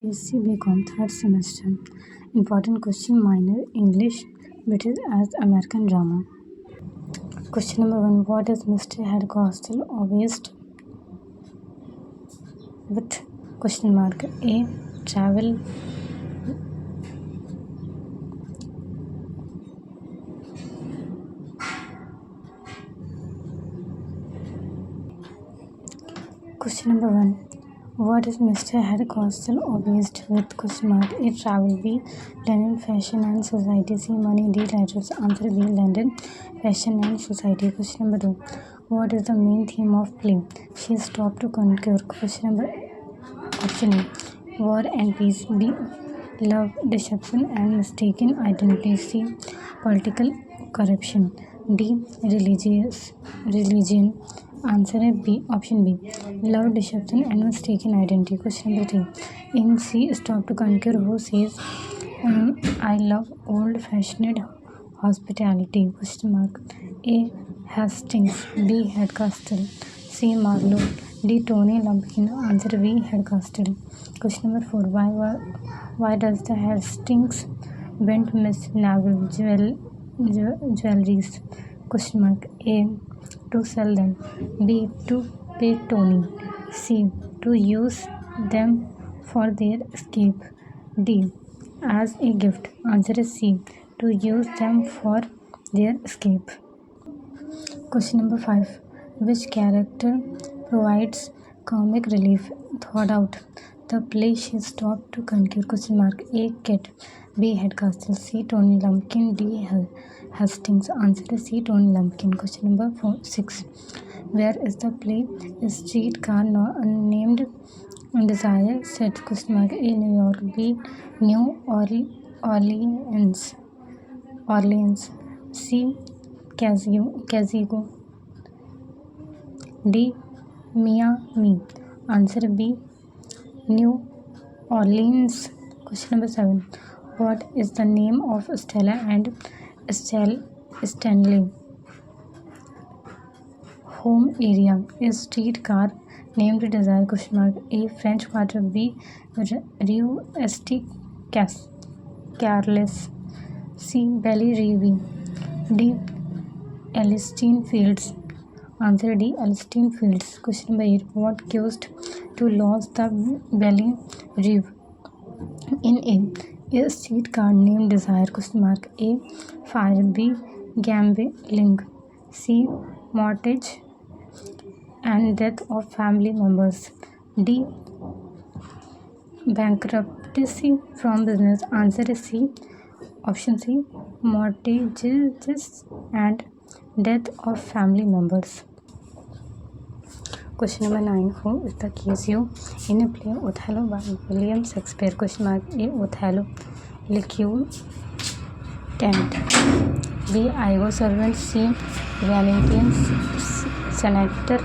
BSc BCom third semester. Important question: minor English, British as American drama. Question number 1. What is Mr. Hardcastle obsessed with? Question mark. A. Travel. Question number 1. What is Mr. Hardcastle obsessed with? Question mark. A. Travel. B. London fashion and society. C. Money. D. Letters. Answer B. London fashion and society. Question number 2. What is the main theme of play? She stopped to conquer. Question number option A. War and peace. B. Love, deception and mistaken identity. C. Political corruption. D. Religion. Answer है B. Option B. Love, deception and mistaken identity. Question number 3. In She Stopped to Conquer, who says, I love old-fashioned hospitality? Question mark. A. Hastings. B. Hardcastle. C. Marlowe. D. Tony Lumpkin. Answer B. Hardcastle. Question number 4. Why does the Hastings want Miss Neville jewelries? Question mark. A. To sell them. B. To pay Tony. C. To use them for their escape. D. As a gift. Answer is C. To use them for their escape. Question number 5. Which character provides comic relief throughout the play She Stopped to Conquer? Question mark. A. Kit. B. Hardcastle. C. Tony Lumpkin. D. Hastings. Answer is C. Tony Lumpkin. Question number 6. Where is the play Streetcar Named Desire set? Question mark. A. New York. B. New Orleans. C. Cazigo. D. Miami. Answer B. New Orleans. Question number 7. What is the name of Stella and Stanley home area? Is Streetcar Named Desire? Question mark. A. French Quarter. B. Rue St. Carles. C. Belly Rive. D. Elstine Fields. Answer D. Elstine Fields. Question number 8. What caused to lose the Belly Rive in A Streetcar Named Desire? Question mark. A. Fire. B. Gambling. C. Mortgage and death of family members. D. Bankruptcy from business. Answer is C. Option C. Mortgages and death of family members. Question number 9. Who is the Cassio in a play Othello by William Shakespeare? Question mark. A. Othello. Lieutenant. B. Iago servant. C. Valentine senator.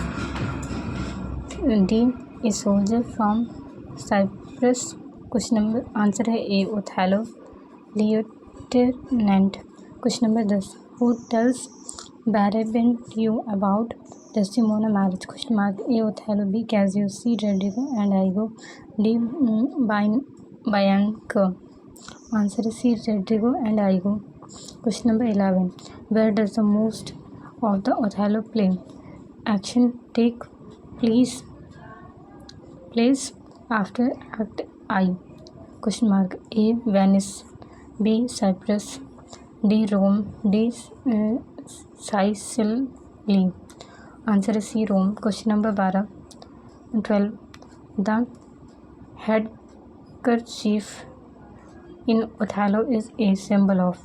D. A soldier from Cyprus. Question number answer है A. Othello. Lieutenant. Question number 10. Who tells Barabintu about Desdemona marriage? Question mark. A. Othello. B. Cassio. C. Rodrigo and Iago. D. Bianca. Answer is C. Rodrigo and Iago. Question number 11. Where does the most of the Othello play action take place after Act I? Question mark. A. Venice. B. Cyprus. D. Rome. D. Sicily. Answer is C. Rome. Question number 12. The handkerchief in Othello is a symbol of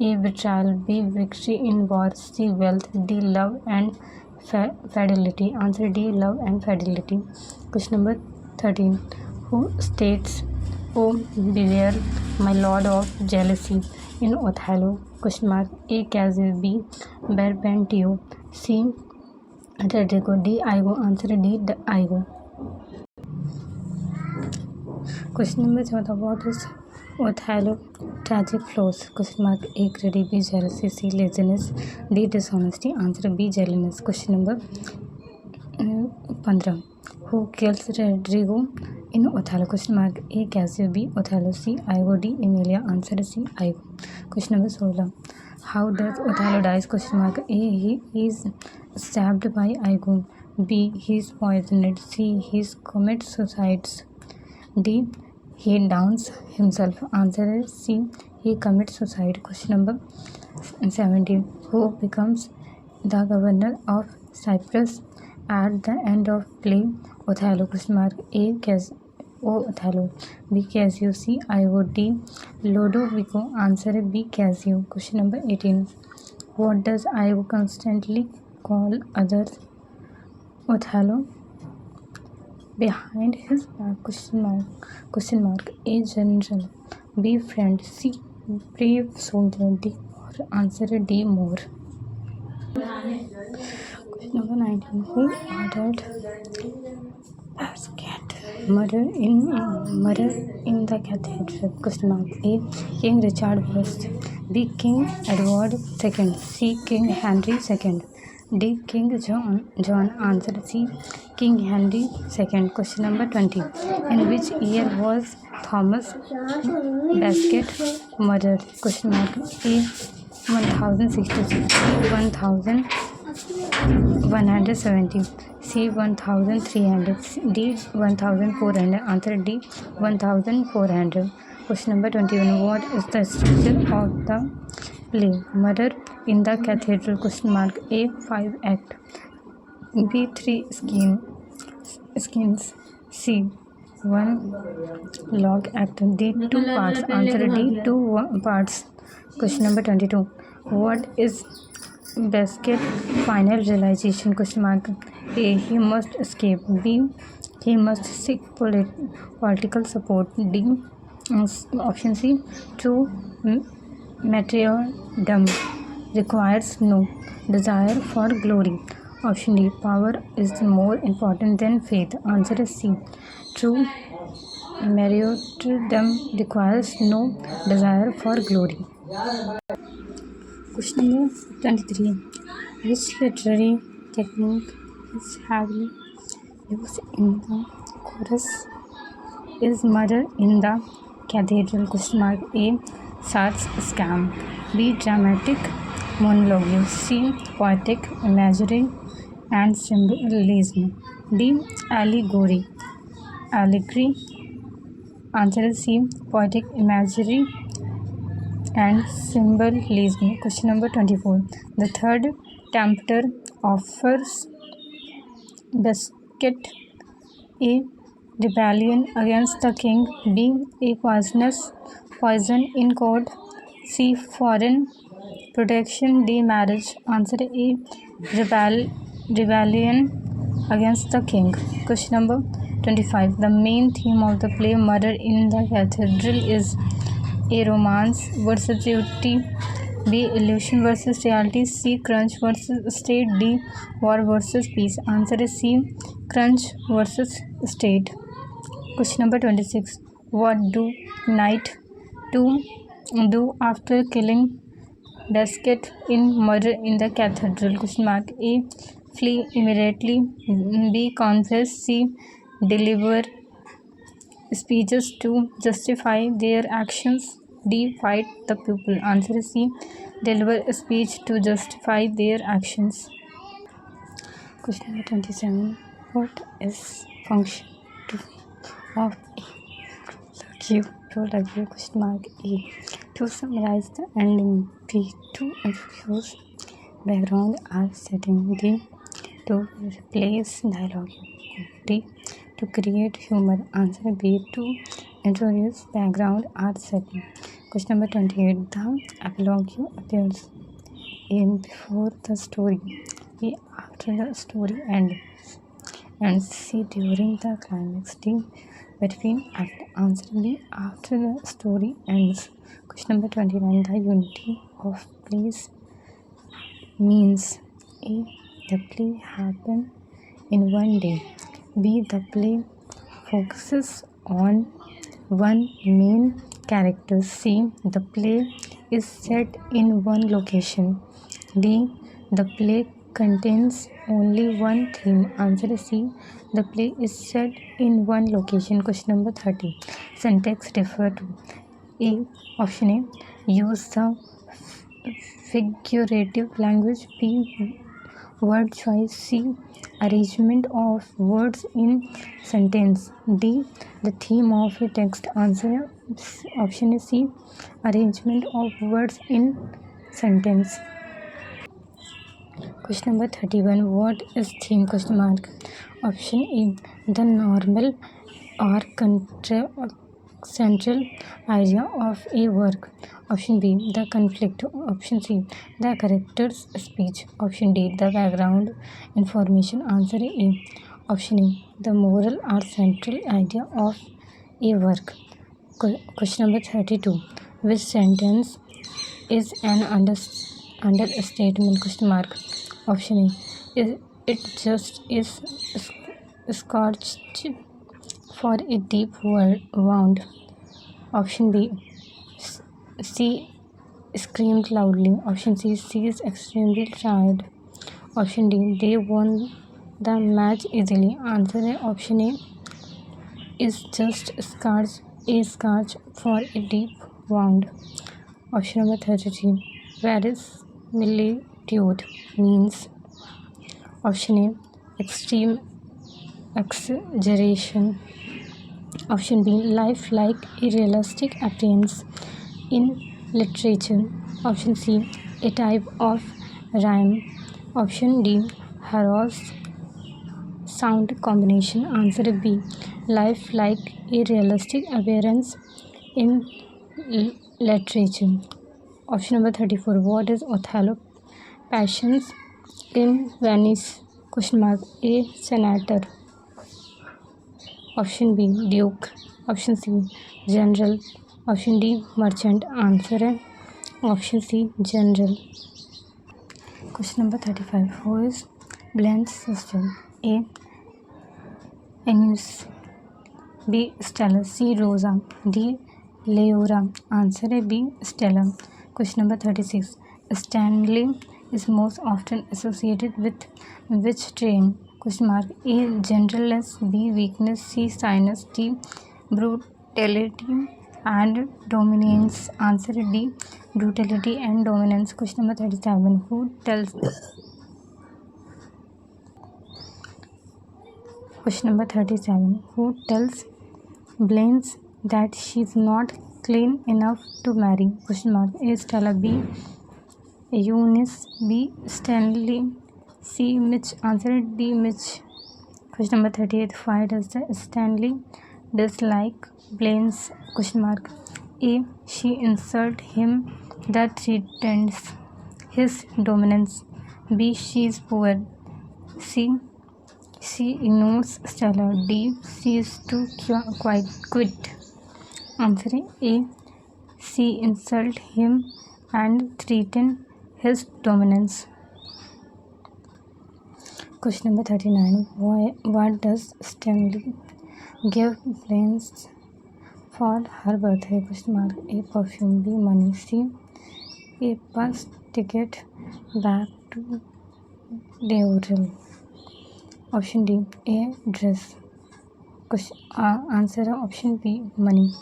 A. Betrayal. B. Victory in war. C. Wealth. D. Love and fidelity. Answer D. Love and fidelity. Question number 13. Who states, "Oh, beware, my lord of jealousy" in Othello? Question mark. A. Cassio. B. Barabintu. C. Rodrigo. D. Iago. Answer D. Iago. Question number 14. What is Othello tragic flaws? Question mark. A. Greedy. B. Jealousy. C. Laziness. D. Dishonesty. Answer B. Jealousy. Question number 15. Who kills Rodrigo in Othello? Question mark. A. Cassio. B. Othello. C. Iago. D. Emilia. Answer is C. Iago. Question number 16. How does Othello dies? Question mark. A. He is stabbed by Iago. B. He is poisoned. C. He commits suicide. D. He downs himself. Answer is C. He commits suicide. Question number 17. Who becomes the governor of Cyprus at the end of play Othello? Question mark. A. Othello. B. Cassio. C. Iago. D. Lodovico. Answer B. Cassio. Question number 18. What does Iago constantly call others? Othello. Behind his back? Question mark. A. General. B. Friend. C. Brave soldier. D. Moor. Answer D. Moor. Question number 19. Who ordered basket murder in the cathedral? Question mark. A. King Richard I. B. King Edward II. C. King Henry II. D. King John. Answer C. King Henry II. Question number 20. In which year was Thomas Basket murdered? Question mark. A. 1066. B. 1170. C. 1300. D. 1400. Answer D. 1400. Question number 21. What is the structure of the play Murder in the Cathedral? Question mark. A. 5 act. B. 3 skins. C. 1 log act. D. 2 parts. Answer D. 2 parts. Question number 22. What is Basket final realization? Question mark. A. He must escape. B. He must seek political support. D. Option C. True martyrdom requires no desire for glory. Option D. Power is more important than faith. Answer is C. True martyrdom requires no desire for glory. Question number 23. Which literary technique is heavily used in the chorus? Is murder in the cathedral? Question mark. A. Sart's scam. B. Dramatic monologue. C. Poetic imagery and symbolism. D. Allegory. Answer is C. Poetic imagery and symbolism. Question number 24. The third tempter offers Basket A. Rebellion against the king. B. A poison in court. C. Foreign protection. D. Marriage. Answer A. Rebellion against the king. Question number 25. The main theme of the play Murder in the Cathedral is A. Romance versus duty. B. Illusion versus reality. C. Crunch versus state. D. War versus peace. Answer is C. Crunch versus state. Question number 26. What do Knight do after killing Basket in Murder in the Cathedral? Question mark. A. Flee immediately. B. Confess. C. Deliver speeches to justify their actions. D. Fight the people. Answer is C. Deliver a speech to justify their actions. Question number 27. What is function of A? Prologue. Question mark. A. To summarize the ending. B. To introduce background or setting. D. To replace dialogue. D. To create humor. Answer B. To introduce background or setting. Question number 28. The epilogue appears in before the story. B. After the story ends. And C. During the climax. D. Between act. Answer B. After the story ends. Question number 29. The unity of plays means A. The play happens in one day. B. The play focuses on one main character. C. The play is set in one location. D. The play contains only one theme. Answer is C. The play is set in one location. Question number 30. Syntax refer to A. Option A. Use the figurative language. B. Word choice. C. Arrangement of words in sentence. D. The theme of a text. Answer option is C. Arrangement of words in sentence. Question number 31. What is theme? Question mark. Option A. The normal or central idea of a work. Option B. The conflict. Option C. The character's speech. Option D. The background information. Answer A. Option A. The moral or central idea of a work. Question number 32. Which sentence is an understatement? Question mark. Option A. It just is scorched for a deep wound. Option B. C. Screamed loudly. Option C. She is extremely tired. Option D. They won the match easily. Answer A. Option A. Is just a scratch for a deep wound. Option number 33. Verisimilitude means. Option A. Extreme exaggeration. Option B. Life-like a realistic appearance in literature. Option C. A type of rhyme. Option D. Harrow's sound combination. Answer B. Life-like a realistic appearance in literature. Option number 34. What is Othello? Passions in Venice? Question mark. A senator. Option B. Duke. Option C. General. Option D. Merchant. Answer A. Option C. General. Question number 35. Who is Blaine's sister? A. Anus. B. Stella. C. Rosa. D. Leora. Answer A. B. Stella. Question number 36. Stanley is most often associated with which train? Question mark. A. Gentleness. B. Weakness. C. Shyness. D. Brutality and dominance. Answer D. Brutality and dominance. Question number 37. Who tells? Question number 37. Who tells Blaine that she's not clean enough to marry? Question mark. A. Stella. B. Eunice. B. Stanley. C. Mitch. Answer D. Mitch. Question number 38. Why does the Stanley dislike Blaine's? Question mark. A. She insults him that threatens his dominance. B. She is poor. C. She ignores Stella. D. She is too quit. Answer A. She insults him and threatens his dominance. Question number 39. What does Stanley give Blaine for her birthday? Question mark. A. Perfume. B. Money. C. A bus ticket back to Deauville. Option D. A dress. Answer option B. Money.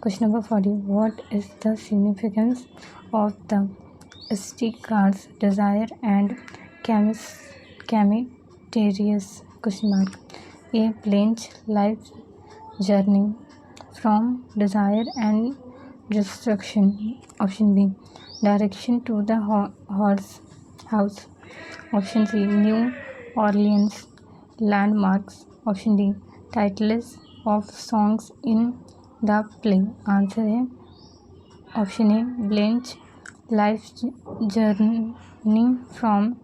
Question number 40. What is the significance of the streetcars Desire and Camitarius? Question mark. A. Blaine's life journey from desire and destruction. Option B. Direction to the house. Option C. New Orleans landmarks. Option D. Titles of songs in the play. Answer A. Option A. Blaine's life journey from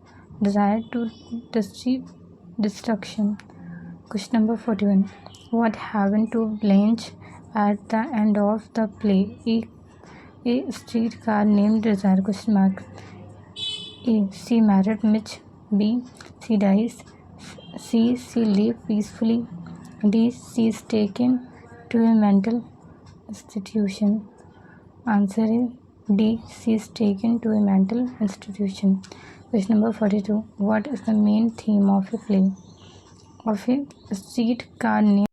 desire to destruction. Question number 41. What happened to Blanche at the end of the play? A streetcar named Desire? Question mark. A. She married Mitch. B. She dies. C. She lives peacefully. D. She is taken to a mental institution. Answer A. D. She is taken to a mental institution. Question number 42. What is the main theme of a play? Of a streetcar named